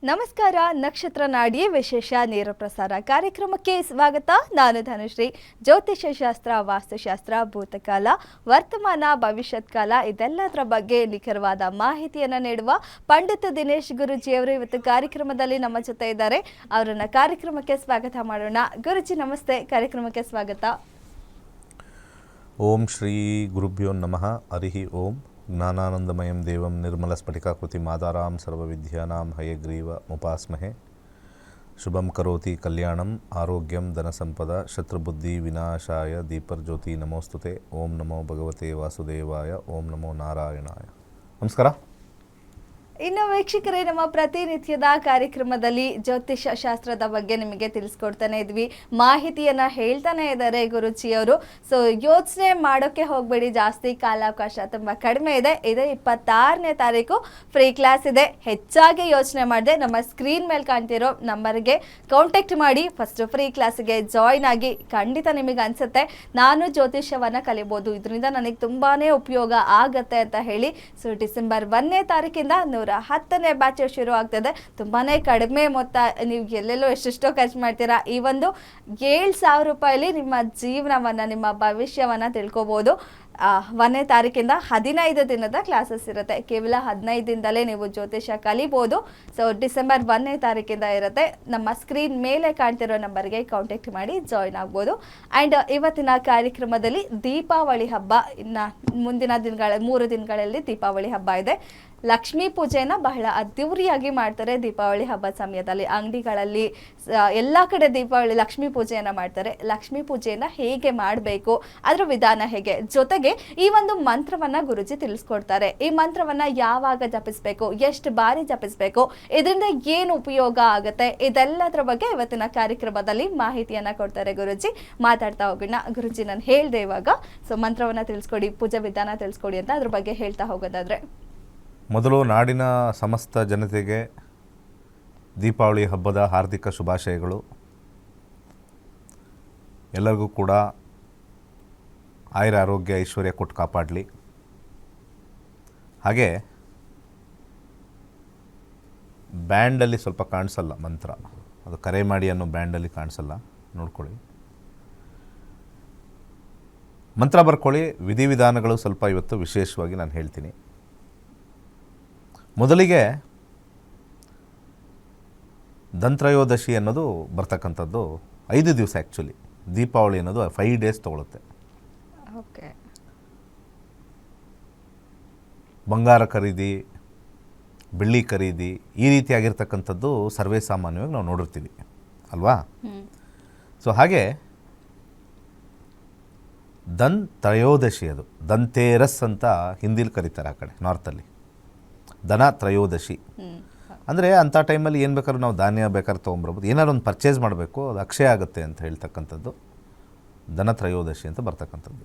ನಮಸ್ಕಾರ. ನಕ್ಷತ್ರ ನಾಡಿಯೇ ವಿಶೇಷ ನೇರ ಪ್ರಸಾರ ಕಾರ್ಯಕ್ರಮಕ್ಕೆ ಸ್ವಾಗತ. ನಾನು ಧನುಶ್ರೀ. ಜ್ಯೋತಿಷ್ಯ ಶಾಸ್ತ್ರ, ವಾಸ್ತುಶಾಸ್ತ್ರ, ಭೂತಕಾಲ, ವರ್ತಮಾನ, ಭವಿಷ್ಯತ್ ಕಾಲ ಇದೆಲ್ಲದರ ಬಗ್ಗೆ ನಿಖರವಾದ ಮಾಹಿತಿಯನ್ನು ನೀಡುವ ಪಂಡಿತ ದಿನೇಶ್ ಗುರುಜಿಯವರು ಇವತ್ತು ಕಾರ್ಯಕ್ರಮದಲ್ಲಿ ನಮ್ಮ ಜೊತೆ ಇದ್ದಾರೆ. ಅವರನ್ನ ಕಾರ್ಯಕ್ರಮಕ್ಕೆ ಸ್ವಾಗತ ಮಾಡೋಣ. ಗುರುಜಿ ನಮಸ್ತೆ, ಕಾರ್ಯಕ್ರಮಕ್ಕೆ ಸ್ವಾಗತ. ಓಂ ಶ್ರೀ ಗುರುಭ್ಯೋ ನಮಃ. ಹರಿ ಓಂ. ಜ್ಞಾನಾನಂದಮಯಂ ದೇವಂ ನಿರ್ಮಲಸ್ಫಟಿಕಾಕೃತಿ ಮಾದಾರಾಂ ಸರ್ವವಿದ್ಯಾನಾಂ ಹಯಗ್ರೀವ ಮುಪಾಸ್ಮಹೆ. ಶುಭಂ ಕರೋತಿ ಕಲ್ಯಾಣಂ ಆರೋಗ್ಯಂ ಧನಸಂಪದ ಶತ್ರುಬುದ್ಧಿ ವಿನಾಶಾಯ ದೀಪರ್ಜ್ಯೋತಿ ನಮೋಸ್ತುತೆ. ಓಂ ನಮೋ ಭಗವತೆ ವಾಸುದೇವಾಯ. ಓಂ ನಮೋ ನಾರಾಯಣಾಯ. ನಮಸ್ಕಾರ. ಇನ್ನು ವೀಕ್ಷಕರೇ, ನಮ್ಮ ಪ್ರತಿನಿತ್ಯದ ಕಾರ್ಯಕ್ರಮದಲ್ಲಿ ಜ್ಯೋತಿಷ ಶಾಸ್ತ್ರದ ಬಗ್ಗೆ ನಿಮಗೆ ತಿಳಿಸ್ಕೊಡ್ತಾನೆ ಇದ್ವಿ, ಮಾಹಿತಿಯನ್ನ ಹೇಳ್ತಾನೆ ಇದ್ದಾರೆ ಗುರುಜಿಯವರು. ಸೊ ಯೋಚನೆ ಮಾಡೋಕ್ಕೆ ಹೋಗ್ಬೇಡಿ, ಜಾಸ್ತಿ ಕಾಲಾವಕಾಶ ತುಂಬಾ ಕಡಿಮೆ ಇದೆ. 26ನೇ ತಾರೀಕು ಫ್ರೀ ಕ್ಲಾಸ್ ಇದೆ. ಹೆಚ್ಚಾಗಿ ಯೋಚನೆ ಮಾಡದೆ ನಮ್ಮ ಸ್ಕ್ರೀನ್ ಮೇಲೆ ಕಾಣ್ತಿರೋ ನಂಬರ್ಗೆ ಕಾಂಟ್ಯಾಕ್ಟ್ ಮಾಡಿ ಫಸ್ಟ್ ಫ್ರೀ ಕ್ಲಾಸ್ಗೆ ಜಾಯ್ನ್ ಆಗಿ. ಖಂಡಿತ ನಿಮಗೆ ಅನ್ಸುತ್ತೆ ನಾನು ಜ್ಯೋತಿಷ್ಯವನ್ನ ಕಲಿಬಹುದು, ಇದರಿಂದ ನನಗೆ ತುಂಬಾನೇ ಉಪಯೋಗ ಆಗತ್ತೆ ಅಂತ ಹೇಳಿ. ಸೊ ಡಿಸೆಂಬರ್ 1ನೇ ತಾರೀಕಿಂದ 110ನೇ ಬ್ಯಾಚ್ ಶುರು ಆಗ್ತದೆ. ತುಂಬಾನೇ ಕಡಿಮೆ ಮೊತ್ತ, ನೀವು ಎಲ್ಲೆಲ್ಲೋ ಎಷ್ಟೆಷ್ಟೋ ಖರ್ಚು ಮಾಡ್ತೀರಾ. ಈ ಒಂದು 7,000 ರೂಪಾಯಿಲಿ ನಿಮ್ಮ ಜೀವನವನ್ನ, ನಿಮ್ಮ ಭವಿಷ್ಯವನ್ನ ತಿಳ್ಕೊಬಹುದು. 1ನೇ ತಾರೀಕಿಂದ 15 ದಿನದ ಕ್ಲಾಸಸ್ ಇರುತ್ತೆ. ಕೇವಲ 15 ದಿನದಲ್ಲೇ ನೀವು ಜ್ಯೋತಿಷ್ಯ ಕಲಿಬಹುದು. ಸೊ ಡಿಸೆಂಬರ್ 1ನೇ ತಾರೀಕಿಂದ ಇರುತ್ತೆ. ನಮ್ಮ ಸ್ಕ್ರೀನ್ ಮೇಲೆ ಕಾಣ್ತಿರೋ ನಂಬರ್ಗೆ ಕಾಂಟ್ಯಾಕ್ಟ್ ಮಾಡಿ ಜಾಯ್ನ್ ಆಗ್ಬೋದು. ಆ್ಯಂಡ್ ಇವತ್ತಿನ ಕಾರ್ಯಕ್ರಮದಲ್ಲಿ ದೀಪಾವಳಿ ಹಬ್ಬ, ಇನ್ನು ಮುಂದಿನ 3 ದಿನಗಳಲ್ಲಿ ದೀಪಾವಳಿ ಹಬ್ಬ ಇದೆ. ಲಕ್ಷ್ಮೀ ಪೂಜೆನ ಬಹಳ ಅದ್ದೂರಿಯಾಗಿ ಮಾಡ್ತಾರೆ ದೀಪಾವಳಿ ಹಬ್ಬದ ಸಮಯದಲ್ಲಿ. ಅಂಗಡಿಗಳಲ್ಲಿ ಎಲ್ಲ ಕಡೆ ದೀಪಾವಳಿ ಲಕ್ಷ್ಮೀ ಪೂಜೆಯನ್ನ ಮಾಡ್ತಾರೆ. ಲಕ್ಷ್ಮೀ ಪೂಜೆಯನ್ನ ಹೇಗೆ ಮಾಡಬೇಕು, ಅದರ ವಿಧಾನ ಹೇಗೆ, ಜೊತೆಗೆ ಈ ಒಂದು ಮಂತ್ರವನ್ನ ಗುರುಜಿ ತಿಳಿಸ್ಕೊಡ್ತಾರೆ. ಈ ಮಂತ್ರವನ್ನ ಯಾವಾಗ ಜಪಿಸ್ಬೇಕು, ಎಷ್ಟು ಬಾರಿ ಜಪಿಸ್ಬೇಕು, ಇದರಿಂದ ಏನು ಉಪಯೋಗ ಆಗುತ್ತೆ, ಇದೆಲ್ಲದರ ಬಗ್ಗೆ ಇವತ್ತಿನ ಕಾರ್ಯಕ್ರಮದಲ್ಲಿ ಮಾಹಿತಿಯನ್ನ ಕೊಡ್ತಾರೆ ಗುರುಜಿ. ಮಾತಾಡ್ತಾ ಹೋಗೋಣ. ಗುರುಜಿ, ನಾನು ಹೇಳ್ದೆ ಇವಾಗ, ಸೊ ಮಂತ್ರವನ್ನ ತಿಳಿಸ್ಕೊಡಿ, ಪೂಜಾ ವಿಧಾನ ತಿಳಿಸ್ಕೊಡಿ ಅಂತ, ಅದ್ರ ಬಗ್ಗೆ ಹೇಳ್ತಾ ಹೋಗೋದಾದ್ರೆ. ಮೊದಲು ನಾಡಿನ ಸಮಸ್ತ ಜನತೆಗೆ ದೀಪಾವಳಿ ಹಬ್ಬದ ಹಾರ್ದಿಕ ಶುಭಾಶಯಗಳು. ಎಲ್ಲರಿಗೂ ಕೂಡ ಆಯುರ ಆರೋಗ್ಯ ಐಶ್ವರ್ಯ ಕೊಟ್ಟು ಕಾಪಾಡಲಿ. ಹಾಗೆ ಬ್ಯಾಂಡಲ್ಲಿ ಸ್ವಲ್ಪ ಕಾಣಿಸಲ್ಲ ಮಂತ್ರ, ಅದು ಕರೆ ಮಾಡಿ ಅನ್ನೋ ಬ್ಯಾಂಡಲ್ಲಿ ಕಾಣಿಸಲ್ಲ, ನೋಡ್ಕೊಳ್ಳಿ. ಮಂತ್ರ ಬರ್ಕೊಳ್ಳಿ. ವಿಧಿವಿಧಾನಗಳು ಸ್ವಲ್ಪ ಇವತ್ತು ವಿಶೇಷವಾಗಿ ನಾನು ಹೇಳ್ತೀನಿ. ಮೊದಲಿಗೆ ಧನ್ತ್ರಯೋದಶಿ ಅನ್ನೋದು ಬರ್ತಕ್ಕಂಥದ್ದು 5 ದಿವಸ. ಆ್ಯಕ್ಚುಲಿ ದೀಪಾವಳಿ ಅನ್ನೋದು 5 ಡೇಸ್ ತೊಗೊಳುತ್ತೆ. ಓಕೆ. ಬಂಗಾರ ಖರೀದಿ, ಬೆಳ್ಳಿ ಖರೀದಿ, ಈ ರೀತಿಯಾಗಿರ್ತಕ್ಕಂಥದ್ದು ಸರ್ವೇ ಸಾಮಾನ್ಯವಾಗಿ ನಾವು ನೋಡಿರ್ತೀವಿ ಅಲ್ವಾ. ಸೊ ಹಾಗೆ ಧನ್ತ್ರಯೋದಶಿ, ಅದು ಧನ್ತೇರಸ್ ಅಂತ ಹಿಂದಿಲಿ ಕರೀತಾರೆ ಆ ಕಡೆ ನಾರ್ತಲ್ಲಿ. ಧನ ತ್ರಯೋದಶಿ ಅಂದರೆ ಅಂಥ ಟೈಮಲ್ಲಿ ಏನು ಬೇಕಾದ್ರೂ ನಾವು ಧಾನ್ಯ ಬೇಕಾದ್ರೆ ತೊಗೊಂಬರ್ಬೋದು, ಏನಾದ್ರು ಒಂದು ಪರ್ಚೇಸ್ ಮಾಡಬೇಕು, ಅದು ಅಕ್ಷಯ ಆಗುತ್ತೆ ಅಂತ ಹೇಳ್ತಕ್ಕಂಥದ್ದು ಧನ ತ್ರಯೋದಶಿ ಅಂತ ಬರ್ತಕ್ಕಂಥದ್ದು.